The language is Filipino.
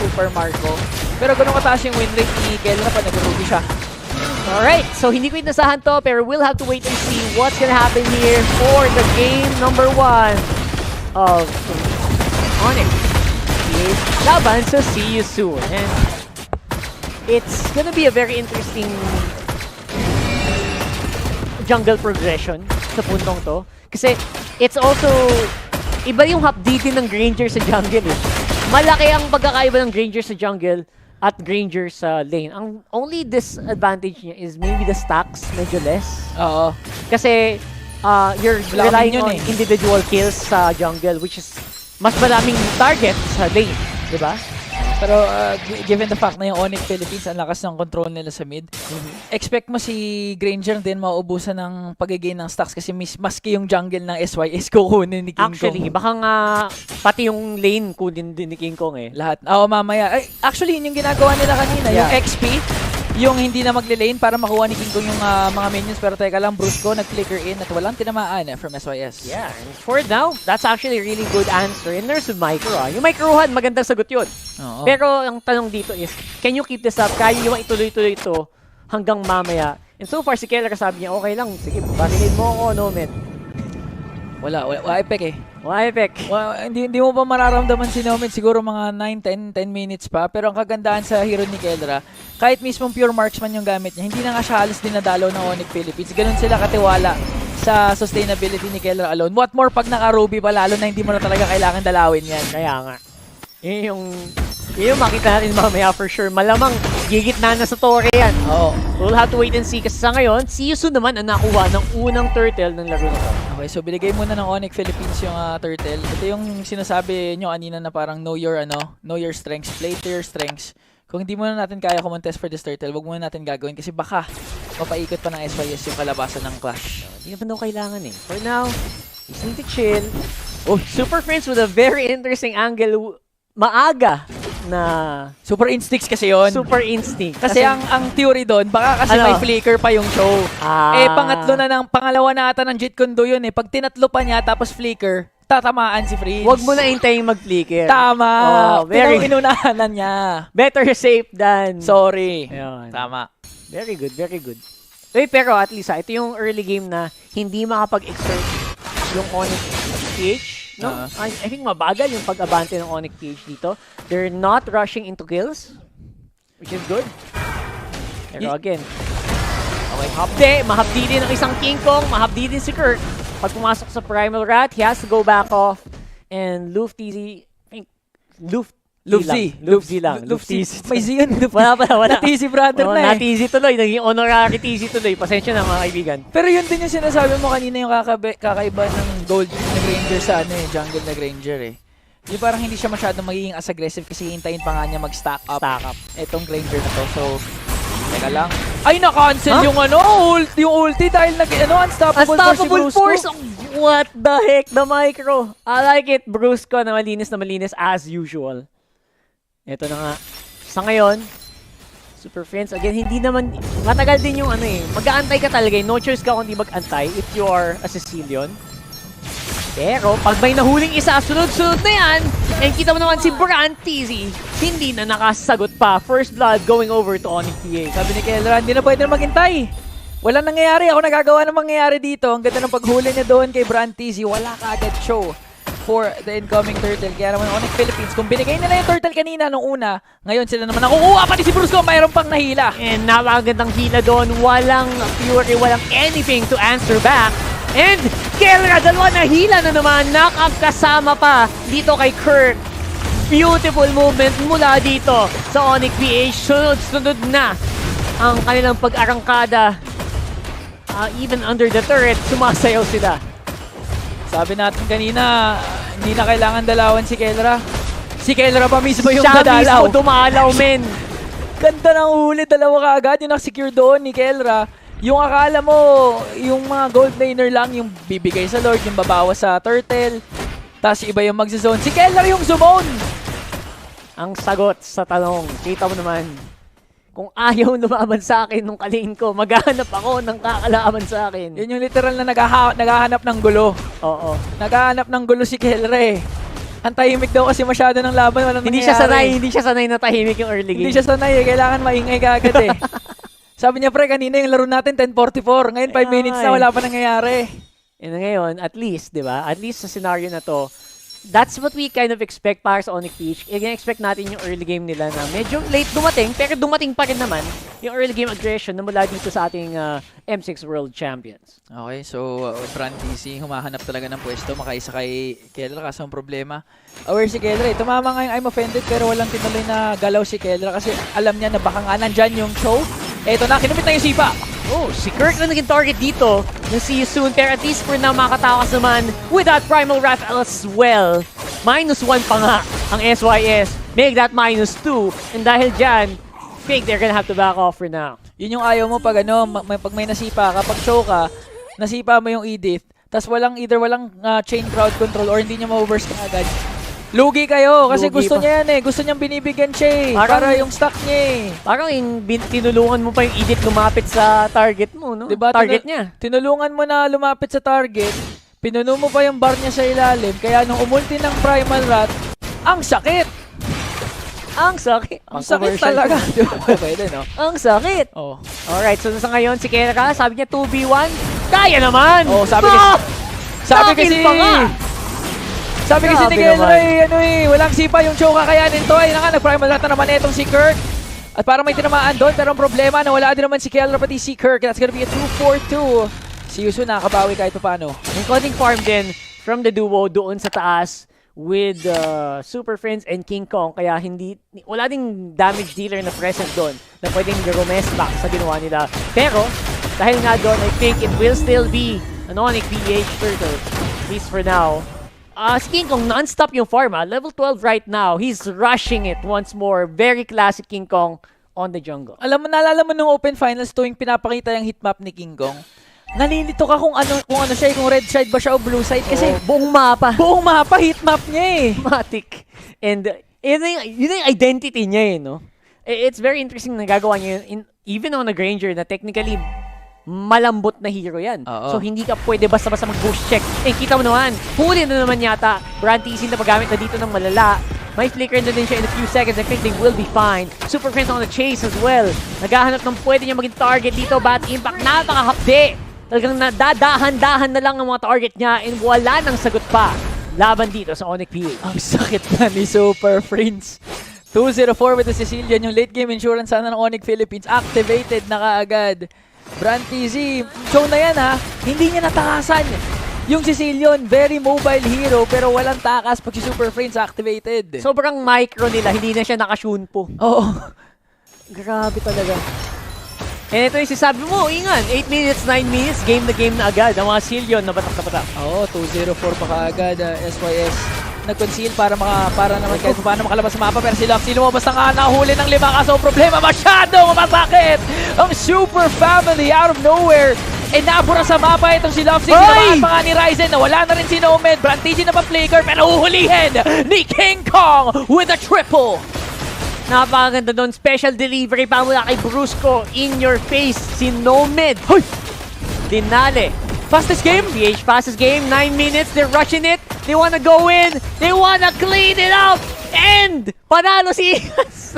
Super Marco. Pero ganun kataas yung win rate ni Kelra pa nag-ruby siya. Alright, so hindi ko inasahan to, pero we'll have to wait and see what's gonna happen here for the game number 1 of Onyx. Laban sa See You Soon. And it's gonna be a very interesting jungle progression sa puntong to. Kasi it's also, iba yung hapditin ng Granger sa jungle eh. Malaki ang pagkakaiba ng Granger sa jungle at Granger sa lane. Ang only disadvantage niya is maybe the stacks medyo less. Oo. Kasi you're Wala relying yun on eh. individual kills sa jungle, which is mas maraming target sa lane, di ba? Pero given the fact na yung Onyx Philippines, ang lakas ng control nila sa mid, expect mo si Granger din mauubusan ng pag-gain ng stacks kasi maski yung jungle ng SYS kukunin ni King Actually, Kong. baka nga pati yung lane kunin din ni King Kong eh. Lahat. Oo, mamaya. Ay, actually, yun yung ginagawa nila kanina. Yeah. Yung XP, yung hindi na magle-lane para makuha ni King Kong yung mga minions. Pero teka lang, Brusco nag-flicker in at walang tinamaan from SYS. Yeah, and for now, that's actually a really good answer. And there's a micro Yung microhan, magandang sagot yun. Oo. Pero ang tanong dito is, can you keep this up? Kaya nyo ba ituloy-tuloy ito hanggang mamaya? And so far, si Keller sabi niya, okay lang, sige, barilin mo ako, no, man. Wala epek eh. Why, Pek? Hindi mo pa mararamdaman si Nomad siguro mga 9, 10 minutes pa. Pero ang kagandahan sa hero ni Keldra, kahit mismong pure marksman yung gamit niya, hindi na nga siya halos dinadalaw ng Onyx Philippines. Ganun sila katiwala sa sustainability ni Keldra alone. What more pag naka-Ruby pa, lalo na hindi mo na talaga kailangan dalawin yan. Kaya nga. Yun yung makita natin mamaya for sure. Malamang gigitna na sa tore yan. Oo. We'll have to wait and see kasi sa ngayon, si Yusu naman ang nakuha ng unang turtle ng laro na to. Okay, so binigay muna ng Onyx Philippines yung turtle. Ito yung sinasabi nyo kanina na parang know your strengths, play to your strengths. Kung hindi muna natin kaya contest for this turtle, wag muna natin gagawin kasi baka mapaikot pa ng SYS yung kalabasan ng clash. Hindi naman daw kailangan eh. For now, we just need to chill. Oh, Super Friends with a very interesting angle. Maaga na Super Instincts kasi yon. Super Instinct. Kasi ang theory doon, baka kasi Ano? may flicker pa yung show. Pangalawa na ata ng Jeet Kune Do yun eh. Pag tinatlo pa niya tapos flicker, tatamaan si Freeze. Wag mo na hintayin mag-flicker. Tama. Oh, very Inunahan na niya. better safe than Sorry. Ayun. Tama. Very good, very good. Pero at least ito yung early game na hindi makapag-exert yung Onyx PH. No? I think mabagal yung pag-abante ng Onyx PH dito. They're not rushing into kills, which is good. Pero again, okay, mahapdi din ang isang King Kong, mahapdi din si Kirk. Pag pumasok sa Primal Rat, he has to go back off. And Luftz lang. May Z yun. Wala. Natizi brother Oh, na eh. natizi tuloy. Naging honorary tizi tuloy. Pasensya na mga kaibigan. Pero yun din yung sinasabi mo kanina yung kakaiba ng gold na Granger sa jungle na Granger eh. Yung parang hindi siya masyadong magiging as aggressive kasi hintayin pa nga niya mag-stack up. Etong Granger na to. So, teka lang. Ay, na-cancel yung yung ulti dahil Unstoppable force! Brusco. What the heck? The micro. I like it. Brusco na malinis as usual. Ito na nga. Sa ngayon, Super Friends, again, hindi naman, matagal din yung mag-aantay ka talaga. No choice ka kundi mag-antay if you are a Sicilian. Pero, pag may nahuling isa, sunod-sunod na yan, and kita mo naman si Brand TZ, hindi na nakasagot pa. First blood going over to Onyx PH. Sabi ni Kelra, hindi na pwede na maghintay. Walang nangyayari. Ako nagagawa ng mangyayari dito. Ang ganda ng paghuli niya doon kay Brand TZ. Wala ka agad show for the incoming turtle. Kaya naman Onyx Philippines, kung binigay nila yung turtle kanina nung una, ngayon sila naman nakukuha pa ni si Brusco, mayroon pang nahila. And napakagandang hila doon. Walang Fury, walang anything to answer back. And Kelra, dalawa na hila na naman. Nakakasama pa dito kay Kirk. Beautiful movement mula dito sa Onyx PH. Sunod-sunod na ang kanilang pag-arangkada. Even under the turret, sumasayaw sila. Sabi natin kanina, hindi na kailangan dalawan si Kelra. Si Kelra pa mismo yung Siya dadalaw. mismo dumalaw, men. Ganda ng huli, dalawa ka agad. Yung nakasecure doon ni Kelra. Yung akala mo, yung mga gold laner lang, yung bibigay sa Lord, yung babawa sa turtle. Tapos iba yung magzazone. Si Kelra yung zumone. Ang sagot sa tanong, kita mo naman, kung ayaw lumaban sa akin nung kalingin ko, maghahanap ako ng kakalaban sa akin. Yun yung literal na naghahanap ng gulo. Oo. Naghahanap ng gulo si Kelra eh. Ang tahimik daw kasi masyado ng laban, walang Hindi siya sanay, nangyayari. hindi siya sanay na tahimik yung early game. Hindi siya sanay eh. Kailangan maingay ka agad eh. Sabi niya, pre, kanina yung laro natin 10:44. Ngayon 5 Kaya minutes nga na, eh. wala pa nangyayari. And ngayon, at least, di ba? At least sa scenario na to, that's what we kind of expect para sa Onyx Peach. I-expect natin yung early game nila na medyo late dumating, pero dumating pa rin naman yung early game aggression na mula dito sa ating M6 World Champions. Okay, so Brand DC humahanap talaga ng pwesto, makaisa kay Kedra kaso ang problema. Aware si Kedra eh. Tumama nga yung I'm offended pero walang tinuloy na galaw si Kedra kasi alam niya na baka nga nandyan yung show. Eto na, kinumit na yung sipa. Oh, si Kirk na naging target dito. We'll see you soon. Pero at least for now, makatakas naman with that Primal Wrath as well. -1 pa nga ang SYS. Make that -2. And dahil dyan, think they're gonna have to back off for now. Yun yung ayaw mo pag ano, pag may nasipa ka, pag show ka, nasipa mo yung Edith, tas walang chain crowd control or hindi niya ma-overburst ka agad. Lugi kayo kasi Lugi gusto pa. niya yan eh. Gusto niyang binibigyan siya eh. Parang- Para yung stock niya eh. Parang tinulungan mo pa yung Edith lumapit sa target mo, no? Diba, Target niya. Tinulungan mo na lumapit sa target, pinuno mo pa yung bar niya sa ilalim, kaya nung umulti ng Primal Rat, ang sakit! Ang sakit. Ang sakit talaga. Di ba? Pwede, no? Ang sakit. Oh. Alright, so sa ngayon, si Kera, sabi niya 2v1. Kaya naman! Oh, sabi Ah! Sabi Takil kasi, pa nga! sabi kasi ni Grabe Kelra naman. walang sipa yung show kakayanin to. Ayun na nga, nag-Primal Rat na naman itong si Kirk. At parang may tinamaan doon, pero ang problema, nawala din naman si Kelra pati si Kirk. That's gonna be a 2-4-2. Si Yusu nakakabawi kahit pa paano. May konting farm din from the duo doon sa taas with Super Friends and King Kong. Kaya wala ding damage dealer na present doon na pwedeng rumest back sa ginawa nila. Pero, dahil nga doon, I think it will still be an Onyx PH Turtle. At least for now. Si King Kong, non-stop yung farm. Level 12 right now. He's rushing it once more. Very classic King Kong on the jungle. Alam mo, naalala mo nung Open Finals tuwing pinapakita yung hitmap ni King Kong? Nalilito ka kung ano siya, kung red side ba siya o blue side kasi Buong mapa. buong mapa hitmap niya eh. Matic. And yun yung identity niya no? It's very interesting na gagawa niya yun, even on a Granger na technically malambot na hero yan. Oo. So hindi ka pwede basta-basta mag-boost check. Eh, kita mo naman, huli na naman yata. Brand TC na paggamit na dito ng malala. May flicker na din siya in a few seconds. I think they will be fine. Super Friends on the chase as well. Naghahanap ng pwede niya maging target dito. Bad impact, napakahapde. Talagang nadadahan-dahan na lang ang mga target niya and wala nang sagot pa. Laban dito sa Onyx PH. Ang sakit na ni Super Friends. 2-0-4 with the Sicilian. Yung late game insurance sana ng Onyx Philippines activated na kaagad. Brand TZ, show na yan ha. Hindi niya natakasan. Yung Sicilian, very mobile hero pero walang takas pag si Super Friends activated. Sobrang micro nila, hindi na siya nakashunpo. Oo. Grabe talaga. And ito yung sinasabi mo, ingan, 8 minutes, 9 minutes, game na agad. Ang mga Sicilian na batak na batak. Oo, 2-0-4 pa kaagad. SYS nag-conceal para naman kahit paano makalabas sa mapa pero si Luxy lumabas na nga nahuli ng 5 kaso ang problema masyadong masakit ang Super Family out of nowhere eh nabura sa mapa itong si Luxy tinamaan pa nga ni Ryzen nawala na rin si Nomad Brantigi na pa-flaker pero uhulihin ni King Kong with a triple. Napakaganda doon, special delivery pa mula kay Brusco, in your face, si Nomad. Hoy! Dinale. Fastest game? PH fastest game, 9 minutes, they're rushing it. They wanna go in, they wanna clean it up. And panalo si Igas.